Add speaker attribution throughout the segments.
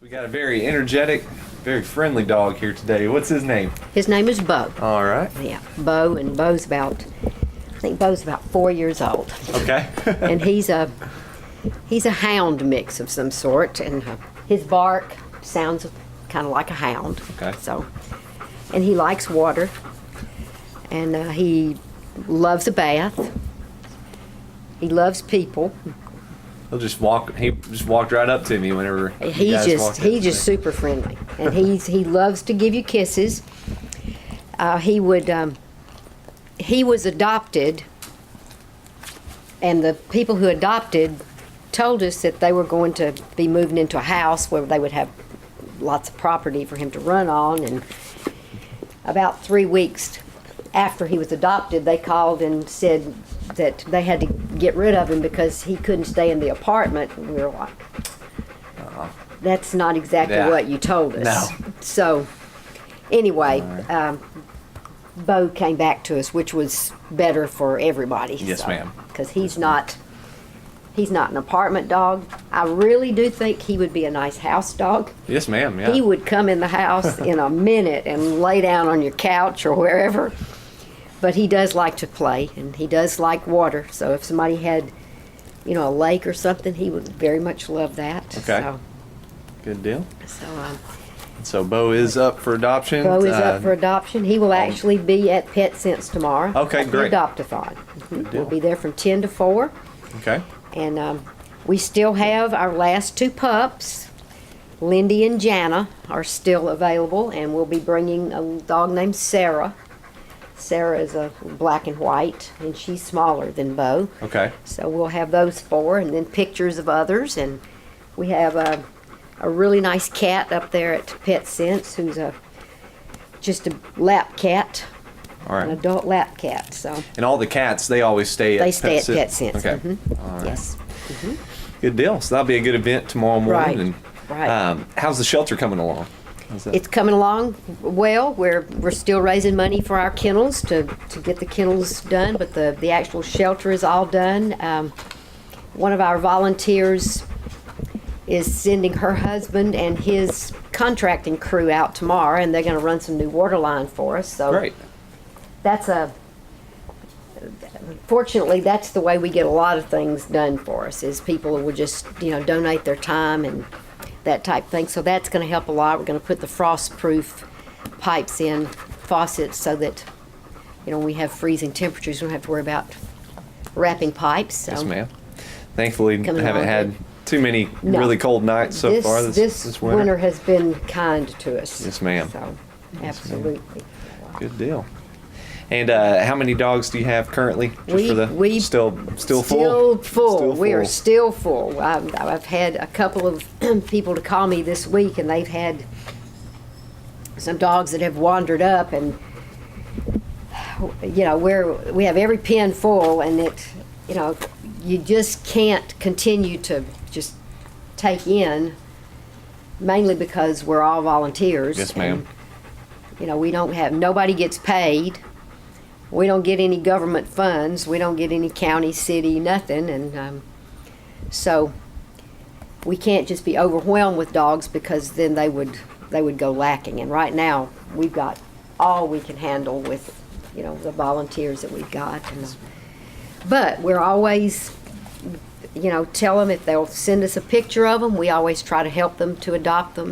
Speaker 1: We got a very energetic, very friendly dog here today. What's his name?
Speaker 2: His name is Bo.
Speaker 1: All right.
Speaker 2: Yeah, Bo, and Bo's about, I think Bo's about 4 years old.
Speaker 1: Okay.
Speaker 2: And he's a hound mix of some sort, and his bark sounds kind of like a hound.
Speaker 1: Okay.
Speaker 2: So, and he likes water, and he loves a bath. He loves people.
Speaker 1: He'll just walk. He just walked right up to me whenever
Speaker 2: He's just super friendly, and he loves to give you kisses. He was adopted, and the people who adopted told us that they were going to be moving into a house where they would have lots of property for him to run on. And about 3 weeks after he was adopted, they called and said that they had to get rid of him because he couldn't stay in the apartment. And we were like, that's not exactly what you told us.
Speaker 1: No.
Speaker 2: So anyway, Bo came back to us, which was better for everybody.
Speaker 1: Yes, ma'am.
Speaker 2: Because he's not an apartment dog. I really do think he would be a nice house dog.
Speaker 1: Yes, ma'am. Yeah.
Speaker 2: He would come in the house in a minute and lay down on your couch or wherever. But he does like to play, and he does like water. So if somebody had, a lake or something, he would very much love that.
Speaker 1: Okay.
Speaker 2: So,
Speaker 1: Good deal.
Speaker 2: So,
Speaker 1: So Bo is up for adoption.
Speaker 2: Bo is up for adoption. He will actually be at Pet Sense tomorrow.
Speaker 1: Okay,
Speaker 2: at the
Speaker 1: great.
Speaker 2: Adopt-a-thon.
Speaker 1: Good deal.
Speaker 2: We'll be there from 10 to 4.
Speaker 1: Okay.
Speaker 2: And we still have our last 2 pups. Lindy and Jana are still available, and we'll be bringing a dog named Sarah. Sarah is a black and white, and she's smaller than Bo.
Speaker 1: Okay.
Speaker 2: So we'll have those 4, and then pictures of others. And we have a really nice cat up there at Pet Sense who's just a lap cat,
Speaker 1: All right.
Speaker 2: an adult lap cat. So
Speaker 1: And all the cats, they always stay at
Speaker 2: they stay at Pet
Speaker 1: Sense.
Speaker 2: Sense.
Speaker 1: Okay.
Speaker 2: Mhm.
Speaker 1: All right.
Speaker 2: Yes.
Speaker 1: Good deal. So that'll be a good event tomorrow morning.
Speaker 2: Right.
Speaker 1: And,
Speaker 2: Right.
Speaker 1: how's the shelter coming along?
Speaker 2: It's coming along well. We're still raising money for our kennels to get the kennels done, but the actual shelter is all done. One of our volunteers is sending her husband and his contracting crew out tomorrow, and they're going to run some new water line for us. So
Speaker 1: Great.
Speaker 2: Fortunately, that's the way we get a lot of things done for us, is people will just, donate their time and that type thing. So that's going to help a lot. We're going to put the frost-proof pipes in, faucets, so that, we have freezing temperatures. We don't have to worry about wrapping pipes. So
Speaker 1: Yes, ma'am. Thankfully,
Speaker 2: Coming
Speaker 1: haven't
Speaker 2: along
Speaker 1: had too many
Speaker 2: No.
Speaker 1: really cold nights so far
Speaker 2: this winter has been kind to us.
Speaker 1: Yes, ma'am.
Speaker 2: So, absolutely.
Speaker 1: Good deal. And how many dogs do you have currently? Just for the
Speaker 2: we
Speaker 1: still full.
Speaker 2: Still full.
Speaker 1: Still
Speaker 2: We are
Speaker 1: full.
Speaker 2: still full. I've had a couple of people to call me this week, and they've had some dogs that have wandered up, and we have every pen full, and you just can't continue to just take in, mainly because we're all volunteers.
Speaker 1: Yes, ma'am.
Speaker 2: And, we don't have, nobody gets paid. We don't get any government funds. We don't get any county, city, nothing. And so we can't just be overwhelmed with dogs, because then they would go lacking. And right now we've got all we can handle with, the volunteers that we've got. And, but we're always, tell them if they'll send us a picture of them, we always try to help them to adopt them.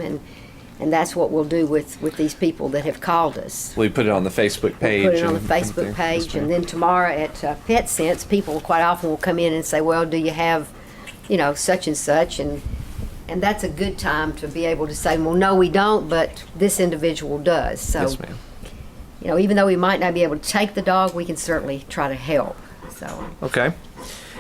Speaker 2: And that's what we'll do with these people that have called us.
Speaker 1: We put it on the Facebook page.
Speaker 2: We'll put it on the
Speaker 1: and-
Speaker 2: Facebook page, and then tomorrow at Pet Sense, people quite often will come in and say, well, do you have, such and such? And that's a good time to be able to say, well, no, we don't, but this individual does. So,
Speaker 1: Yes, ma'am.
Speaker 2: even though we might not be able to take the dog, we can certainly try to help. So,
Speaker 1: Okay.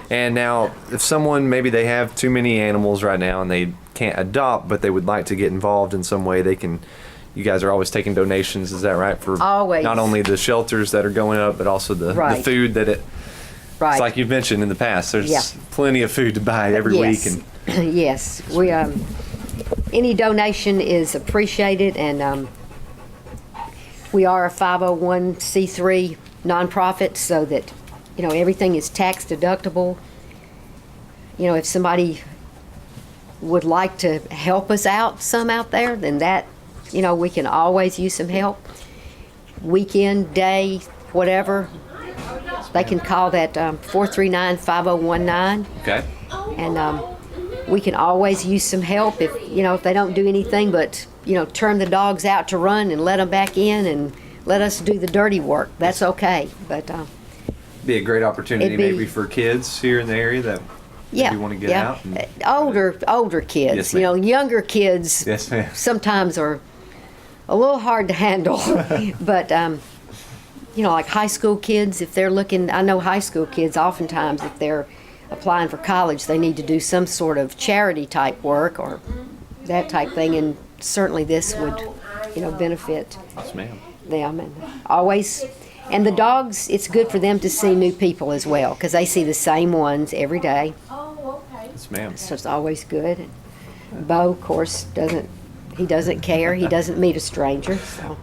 Speaker 1: And now, if someone, maybe they have too many animals right now and they can't adopt, but they would like to get involved in some way, you guys are always taking donations, is that right? For
Speaker 2: Always.
Speaker 1: not only the shelters that are going up, but also the
Speaker 2: Right.
Speaker 1: food that
Speaker 2: right.
Speaker 1: it's like you've mentioned in the past, there's
Speaker 2: Yeah.
Speaker 1: plenty of food to buy every week.
Speaker 2: Yes.
Speaker 1: And
Speaker 2: Yes, we any donation is appreciated, and we are a 501c3 nonprofit, so that everything is tax deductible. If somebody would like to help us out some out there, then that, we can always use some help. Weekend, day, whatever, they can call that 439-5019.
Speaker 1: Okay.
Speaker 2: And we can always use some help if they don't do anything but, turn the dogs out to run and let them back in and let us do the dirty work. That's okay. But
Speaker 1: be a great opportunity maybe for kids here in the area that maybe want to get out. And,
Speaker 2: older kids.
Speaker 1: Yes, ma'am.
Speaker 2: Younger kids.
Speaker 1: Yes, ma'am.
Speaker 2: Sometimes are a little hard to handle. But like high school kids, if they're looking, I know high school kids oftentimes if they're applying for college, they need to do some sort of charity type work or that type thing, and certainly this would, benefit
Speaker 1: Yes, ma'am.
Speaker 2: them. And always, and the dogs, it's good for them to see new people as well, because they see the same ones every day,
Speaker 1: Yes, ma'am.
Speaker 2: so it's always good. And Bo, of course, doesn't care. He doesn't meet a stranger, so.